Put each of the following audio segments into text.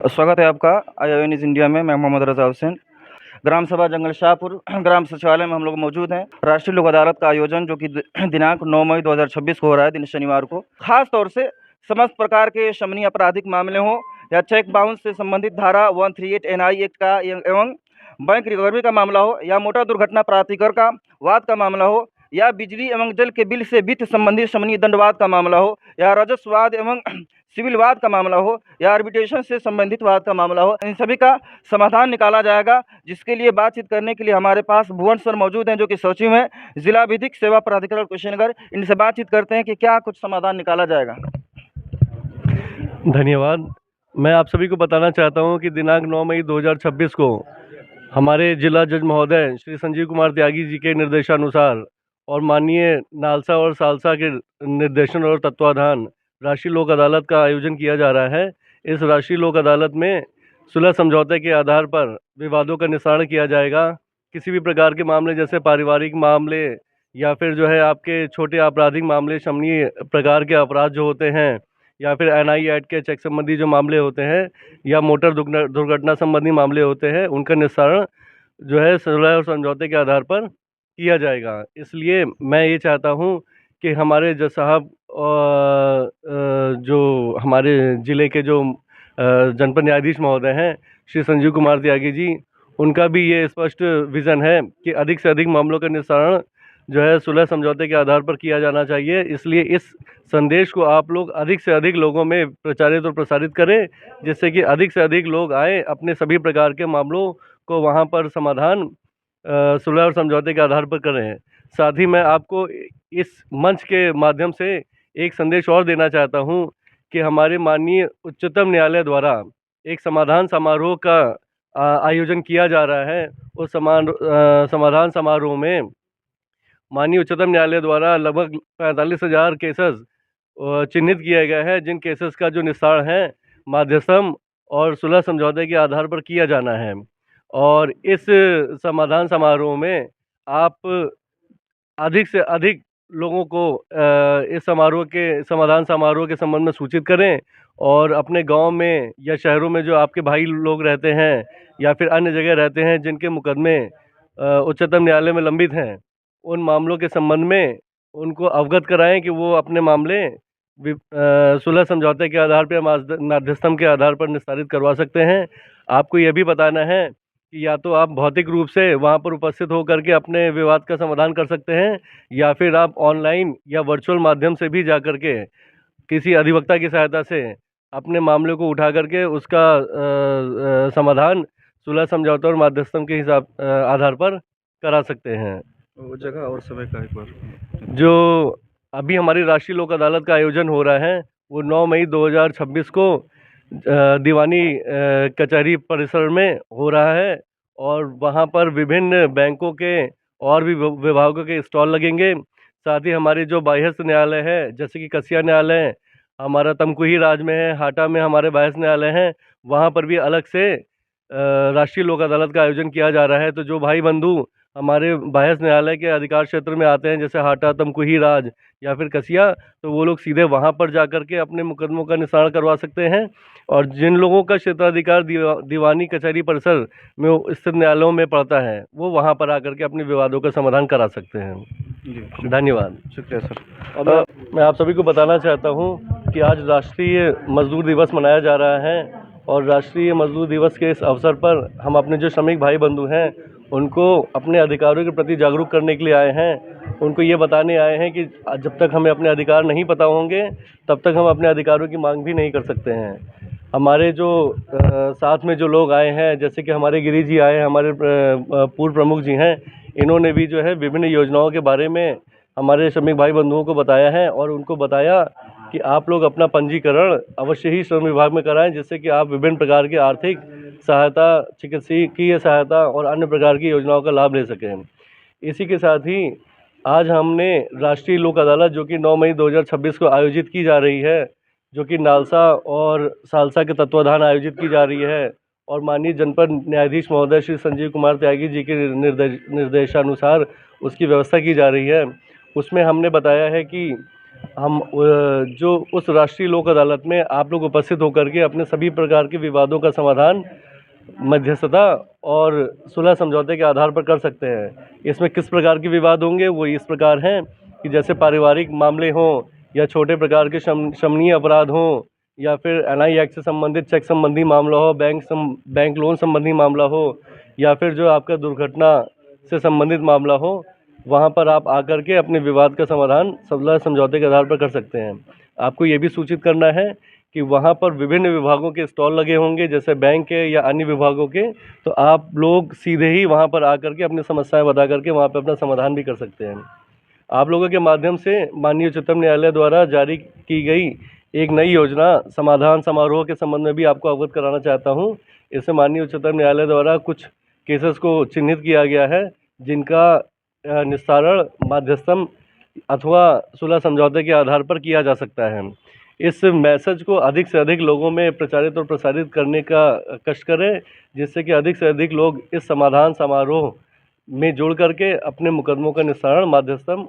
स्वागत है आपका आई न्यूज़ इंडिया में। मैं मोहम्मद रज़ा हुसैन, ग्राम सभा जंगल शाहपुर ग्राम सचिवालय में हम लोग मौजूद हैं। राष्ट्रीय लोक अदालत का आयोजन जो कि दिनांक 9 मई 2026 को हो रहा है, दिन शनिवार को। खास तौर से समस्त प्रकार के शमनी आपराधिक मामले हों या चेक बाउंस से संबंधित धारा 138 NI एक्ट का एवं बैंक रिकवरी का मामला हो या मोटर दुर्घटना प्राधिकर का वाद का मामला हो या बिजली एवं जल के बिल से वित्त संबंधित शमनी दंडवाद का मामला हो या राजस्व वाद एवं सिविल वाद का मामला हो या आर्बिट्रेशन से संबंधित वाद का मामला हो, इन सभी का समाधान निकाला जाएगा। जिसके लिए बातचीत करने के लिए हमारे पास भुवन सर मौजूद हैं, जो कि सचिव हैं जिला विधिक सेवा प्राधिकरण कुशीनगर। इनसे बातचीत करते हैं कि क्या कुछ समाधान निकाला जाएगा। धन्यवाद। मैं आप सभी को बताना चाहता हूं कि दिनांक 9 मई 2026 को हमारे जिला जज महोदय श्री संजीव कुमार त्यागी जी के निर्देशानुसार और माननीय नालसा और सालसा के निर्देशन और तत्वाधान राष्ट्रीय लोक अदालत का आयोजन किया जा रहा है। इस राष्ट्रीय लोक अदालत में सुलह समझौते के आधार पर विवादों का निस्तारण किया जाएगा। किसी भी प्रकार के मामले जैसे पारिवारिक मामले या फिर जो है आपके छोटे आपराधिक मामले, शमनी प्रकार के अपराध जो होते हैं, या फिर NI एक्ट के चेक संबंधी जो मामले होते हैं या मोटर दुर्घटना संबंधी मामले होते हैं, उनका निस्तारण जो है सुलह और समझौते के आधार पर किया जाएगा। इसलिए मैं ये चाहता हूँ कि हमारे जज साहब जो हमारे ज़िले के जो जनपद न्यायाधीश महोदय हैं श्री संजीव कुमार त्यागी जी, उनका भी ये स्पष्ट विज़न है कि अधिक से अधिक मामलों का निस्तारण जो है सुलह समझौते के आधार पर किया जाना चाहिए। इसलिए इस संदेश को आप लोग अधिक से अधिक लोगों में प्रचारित और प्रसारित करें, जिससे कि अधिक से अधिक लोग आएँ, अपने सभी प्रकार के मामलों को वहाँ पर समाधान सुलह और समझौते के आधार पर करें। साथ ही मैं आपको इस मंच के माध्यम से एक संदेश और देना चाहता हूँ कि हमारे माननीय उच्चतम न्यायालय द्वारा एक समाधान समारोह का आयोजन किया जा रहा है। उस समाधान समारोह में माननीय उच्चतम न्यायालय द्वारा लगभग 45,000 केसेस चिन्हित किए गए हैं, जिन केसेस का जो निस्तारण है माध्यस्थम और सुलह समझौते के आधार पर किया जाना है। और इस समाधान समारोह में आप अधिक से अधिक लोगों को इस समाधान समारोह के संबंध में सूचित करें और अपने गांव में या शहरों में जो आपके भाई लोग रहते हैं या फिर अन्य जगह रहते हैं जिनके मुकदमे उच्चतम न्यायालय में लंबित हैं, उन मामलों के संबंध में उनको अवगत कराएं कि वो अपने मामले सुलह समझौते के आधार पर मध्यस्थम के आधार पर निस्तारित करवा सकते हैं। आपको यह भी बताना है कि या तो आप भौतिक रूप से वहाँ पर उपस्थित होकर के अपने विवाद का समाधान कर सकते हैं, या फिर आप ऑनलाइन या वर्चुअल माध्यम से भी जा कर के किसी अधिवक्ता की सहायता से अपने मामले को उठा करके उसका समाधान सुलह समझौता और मध्यस्थम के आधार पर करा सकते हैं। वो जगह और समय का एक बार जो अभी हमारी राष्ट्रीय लोक अदालत का आयोजन हो रहा है वो 9 मई 2026 को दीवानी कचहरी परिसर में हो रहा है, और वहाँ पर विभिन्न बैंकों के और भी विभागों के स्टॉल लगेंगे। साथ ही हमारे जो बाह्यस्थ न्यायालय है, जैसे कि कसिया न्यायालय हमारा तमकुही राज में है, हाटा में हमारे बाह्यस्थ न्यायालय हैं, वहाँ पर भी अलग से राष्ट्रीय लोक अदालत का आयोजन किया जा रहा है। तो जो भाई बंधु हमारे बाह्यस्थ न्यायालय के अधिकार क्षेत्र में आते हैं, जैसे हाटा, तमकुही राज या फिर कसिया, तो वो लोग सीधे वहाँ पर जा कर के अपने मुकदमों का निस्तारण करवा सकते हैं। और जिन लोगों का क्षेत्राधिकार दीवानी कचहरी परिसर में स्थित न्यायालयों में पड़ता है, वो वहाँ पर आकर के अपने विवादों का समाधान करा सकते हैं। जी, धन्यवाद। शुक्रिया सर। मैं आप सभी को बताना चाहता हूँ कि आज राष्ट्रीय मजदूर दिवस मनाया जा रहा है, और राष्ट्रीय मजदूर दिवस के इस अवसर पर हम अपने जो श्रमिक भाई बंधु हैं उनको अपने अधिकारों के प्रति जागरूक करने के लिए आए हैं। उनको ये बताने आए हैं कि जब तक हमें अपने अधिकार नहीं पता होंगे तब तक हम अपने अधिकारों की मांग भी नहीं कर सकते हैं। हमारे जो साथ में जो लोग आए हैं, जैसे कि हमारे गिरी जी आए हैं, हमारे पूर्व प्रमुख जी हैं, इन्होंने भी जो है विभिन्न योजनाओं के बारे में हमारे श्रमिक भाई बंधुओं को बताया है, और उनको बताया कि आप लोग अपना पंजीकरण अवश्य ही श्रम विभाग में कराएं, जिससे कि आप विभिन्न प्रकार की आर्थिक सहायता, चिकित्सकीय सहायता और अन्य प्रकार की योजनाओं का लाभ ले सकें। इसी के साथ ही आज हमने राष्ट्रीय लोक अदालत जो कि 9 मई 2026 को आयोजित की जा रही है, जो कि नालसा और सालसा के तत्वाधान आयोजित की जा रही है, और माननीय जनपद न्यायाधीश महोदय श्री संजीव कुमार त्यागी जी के निर्देशानुसार उसकी व्यवस्था की जा रही है। उसमें हमने बताया है कि हम जो उस राष्ट्रीय लोक अदालत में आप लोग उपस्थित होकर के अपने सभी प्रकार के विवादों का समाधान मध्यस्थता और सुलह समझौते के आधार पर कर सकते हैं। इसमें किस प्रकार के विवाद होंगे वो इस प्रकार हैं कि जैसे पारिवारिक मामले हों या छोटे प्रकार के शमनीय अपराध हों या फिर एनआई एक्ट से संबंधित चेक संबंधी मामला हो, बैंक लोन संबंधी मामला हो या फिर जो आपका दुर्घटना से संबंधित मामला हो, वहाँ पर आप आकर के अपने विवाद का समाधान सुलह समझौते के आधार पर कर सकते हैं। आपको ये भी सूचित करना है कि वहाँ पर विभिन्न विभागों के स्टॉल लगे होंगे, जैसे बैंक के या अन्य विभागों के, तो आप लोग सीधे ही वहाँ पर आकर के अपनी समस्याएं बता करके वहाँ पर अपना समाधान भी कर सकते हैं। आप लोगों के माध्यम से माननीय उच्चतम न्यायालय द्वारा जारी की गई एक नई योजना समाधान समारोह के संबंध में भी आपको अवगत कराना चाहता हूँ। इसमें माननीय उच्चतम न्यायालय द्वारा कुछ केसेस को चिन्हित किया गया है जिनका निस्तारण माध्यस्थम अथवा सुलह समझौते के आधार पर किया जा सकता है। इस मैसेज को अधिक से अधिक लोगों में प्रचारित और प्रसारित करने का कष्ट करें, जिससे कि अधिक से अधिक लोग इस समाधान समारोह में जुड़ करके अपने मुकदमों का निस्तारण माध्यस्थम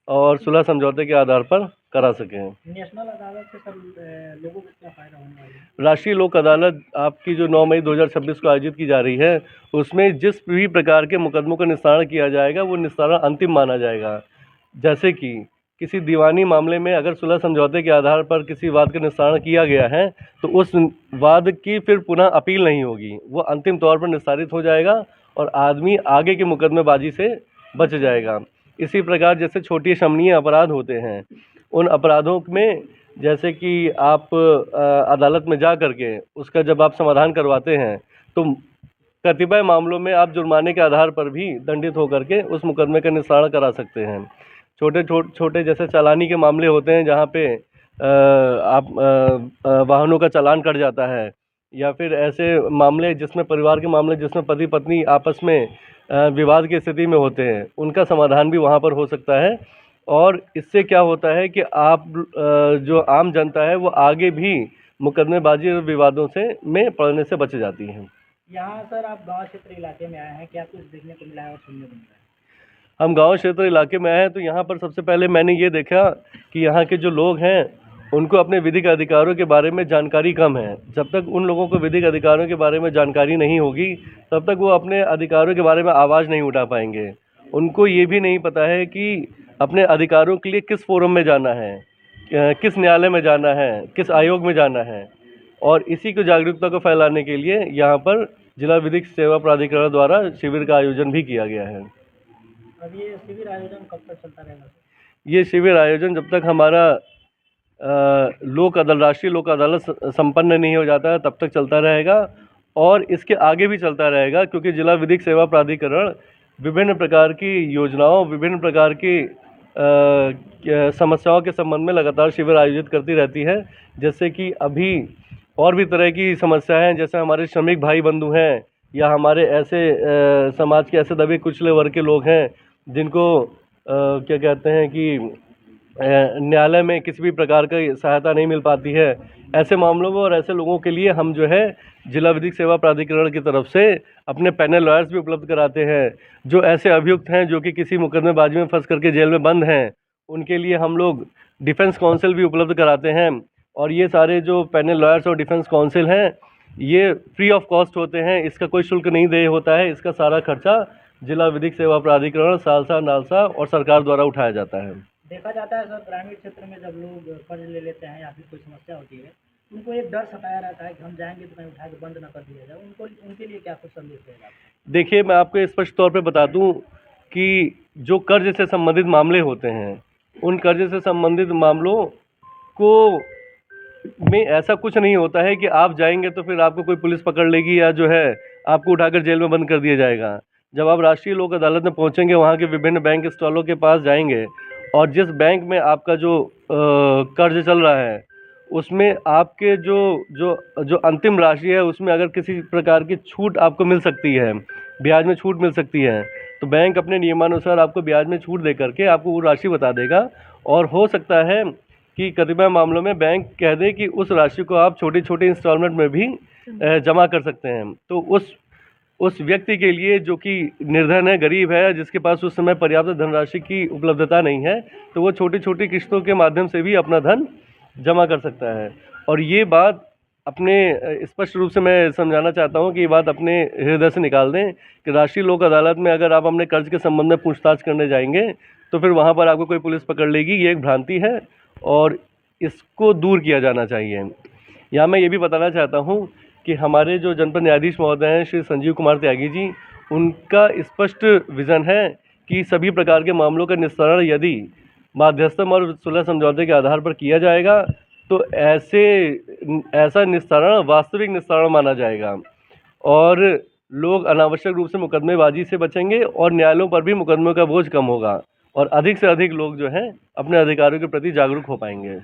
और सुलह समझौते के आधार पर करा सकें। नेशनल अदालत से सर लोगों को क्या फ़ायदा होने वाला है? राष्ट्रीय लोक अदालत आपकी जो 9 मई 2026 को आयोजित की जा रही है, उसमें जिस भी प्रकार के मुकदमों का निस्तारण किया जाएगा वो निस्तारण अंतिम माना जाएगा। जैसे कि किसी दीवानी मामले में अगर सुलह समझौते के आधार पर किसी वाद का निस्तारण किया गया है तो उस वाद की फिर पुनः अपील नहीं होगी, वो अंतिम तौर पर निस्तारित हो जाएगा और आदमी आगे के मुकदमेबाजी से बच जाएगा। इसी प्रकार जैसे छोटी शमनीय अपराध होते हैं, उन अपराधों में जैसे कि आप अदालत में जा कर के उसका जब आप समाधान करवाते हैं तो कतिपय मामलों में आप जुर्माने के आधार पर भी दंडित होकर के उस मुकदमे का निस्तारण करा सकते हैं। छोटे जैसे चालानी के मामले होते हैं जहाँ पे आप वाहनों का चालान कट जाता है, या फिर ऐसे मामले जिसमें परिवार के मामले जिसमें पति पत्नी आपस में विवाद की स्थिति में होते हैं, उनका समाधान भी वहाँ पर हो सकता है। और इससे क्या होता है कि आप जो आम जनता है वो आगे भी मुकदमेबाजी और विवादों से में पड़ने से बच जाती है। यहाँ सर आप गांव क्षेत्र इलाके में आए हैं, क्या कुछ देखने को मिला है और सुनने को मिला है? हम गांव क्षेत्र इलाके में आए हैं तो यहाँ पर सबसे पहले मैंने ये देखा कि यहाँ के जो लोग हैं उनको अपने विधिक अधिकारों के बारे में जानकारी कम है। जब तक उन लोगों को विधिक अधिकारों के बारे में जानकारी नहीं होगी तब तक वो अपने अधिकारों के बारे में आवाज़ नहीं उठा पाएंगे। उनको ये भी नहीं पता है कि अपने अधिकारों के लिए किस फोरम में जाना है, किस न्यायालय में जाना है, किस आयोग में जाना है। और इसी को जागरूकता को फैलाने के लिए यहाँ पर जिला विधिक सेवा प्राधिकरण द्वारा शिविर का आयोजन भी किया गया है। अब ये शिविर आयोजन कब तक चलता रहेगा सर? ये शिविर आयोजन जब तक हमारा राष्ट्रीय लोक अदालत संपन्न नहीं हो जाता है तब तक चलता रहेगा और इसके आगे भी चलता रहेगा, क्योंकि जिला विधिक सेवा प्राधिकरण विभिन्न प्रकार की योजनाओं, विभिन्न प्रकार की समस्याओं के संबंध में लगातार शिविर आयोजित करती रहती है। जैसे कि अभी और भी तरह की समस्याएं हैं, जैसे हमारे श्रमिक भाई बंधु हैं या हमारे ऐसे समाज के ऐसे दबे कुचले वर्ग के लोग हैं जिनको क्या कहते हैं कि न्यायालय में किसी भी प्रकार की सहायता नहीं मिल पाती है। ऐसे मामलों में और ऐसे लोगों के लिए हम जो है जिला विधिक सेवा प्राधिकरण की तरफ से अपने पैनल लॉयर्स भी उपलब्ध कराते हैं। जो ऐसे अभियुक्त हैं जो कि किसी मुकदमेबाजी में फंस करके जेल में बंद हैं, उनके लिए हम लोग डिफेंस काउंसिल भी उपलब्ध कराते हैं। और ये सारे जो पैनल लॉयर्स और डिफेंस काउंसिल हैं ये फ्री ऑफ कॉस्ट होते हैं, इसका कोई शुल्क नहीं देय होता है। इसका सारा खर्चा जिला विधिक सेवा प्राधिकरण, सालसा, नालसा और सरकार द्वारा उठाया जाता है। देखा जाता है सर, ग्रामीण क्षेत्र में जब लोग कर्ज ले लेते हैं या फिर कोई समस्या होती है, उनको एक डर सताया रहता है कि हम जाएंगे तो कहीं उठा के बंद न कर दिया जाए। उनके लिए क्या कुछ संदेश रहेगा? देखिए, मैं आपको स्पष्ट तौर पे बता दूं कि जो कर्ज से संबंधित मामले होते हैं, उन कर्ज से संबंधित मामलों को में ऐसा कुछ नहीं होता है कि आप जाएंगे तो फिर आपको कोई पुलिस पकड़ लेगी या जो है आपको उठाकर जेल में बंद कर दिया जाएगा। जब आप राष्ट्रीय लोक अदालत में पहुंचेंगे, वहां के विभिन्न बैंक स्टॉलों के पास जाएंगे और जिस बैंक में आपका जो कर्ज चल रहा है उसमें आपके जो अंतिम राशि है उसमें अगर किसी प्रकार की छूट आपको मिल सकती है, ब्याज में छूट मिल सकती है, तो बैंक अपने नियमानुसार आपको ब्याज में छूट दे करके आपको वो राशि बता देगा। और हो सकता है कि कतिपय मामलों में बैंक कह दे कि उस राशि को आप छोटी छोटी इंस्टॉलमेंट में भी जमा कर सकते हैं। तो उस उस व्यक्ति के लिए जो कि निर्धन है, गरीब है, जिसके पास उस समय पर्याप्त धनराशि की उपलब्धता नहीं है, तो वो छोटी-छोटी किश्तों के माध्यम से भी अपना धन जमा कर सकता है। और ये बात अपने स्पष्ट रूप से मैं समझाना चाहता हूँ कि ये बात अपने हृदय से निकाल दें कि राष्ट्रीय लोक अदालत में अगर आप अपने कर्ज के संबंध में पूछताछ करने जाएंगे तो फिर वहाँ पर आपको कोई पुलिस पकड़ लेगी। ये एक भ्रांति है और इसको दूर किया जाना चाहिए। यहाँ मैं ये भी बताना चाहता हूँ कि हमारे जो जनपद न्यायाधीश महोदय हैं श्री संजीव कुमार त्यागी जी, उनका स्पष्ट विज़न है कि सभी प्रकार के मामलों का निस्तारण यदि मध्यस्थता और सुलह समझौते के आधार पर किया जाएगा तो ऐसा निस्तारण वास्तविक निस्तारण माना जाएगा और लोग अनावश्यक रूप से मुकदमेबाजी से बचेंगे और न्यायालयों पर भी मुकदमों का बोझ कम होगा और अधिक से अधिक लोग जो हैं अपने अधिकारों के प्रति जागरूक हो पाएंगे।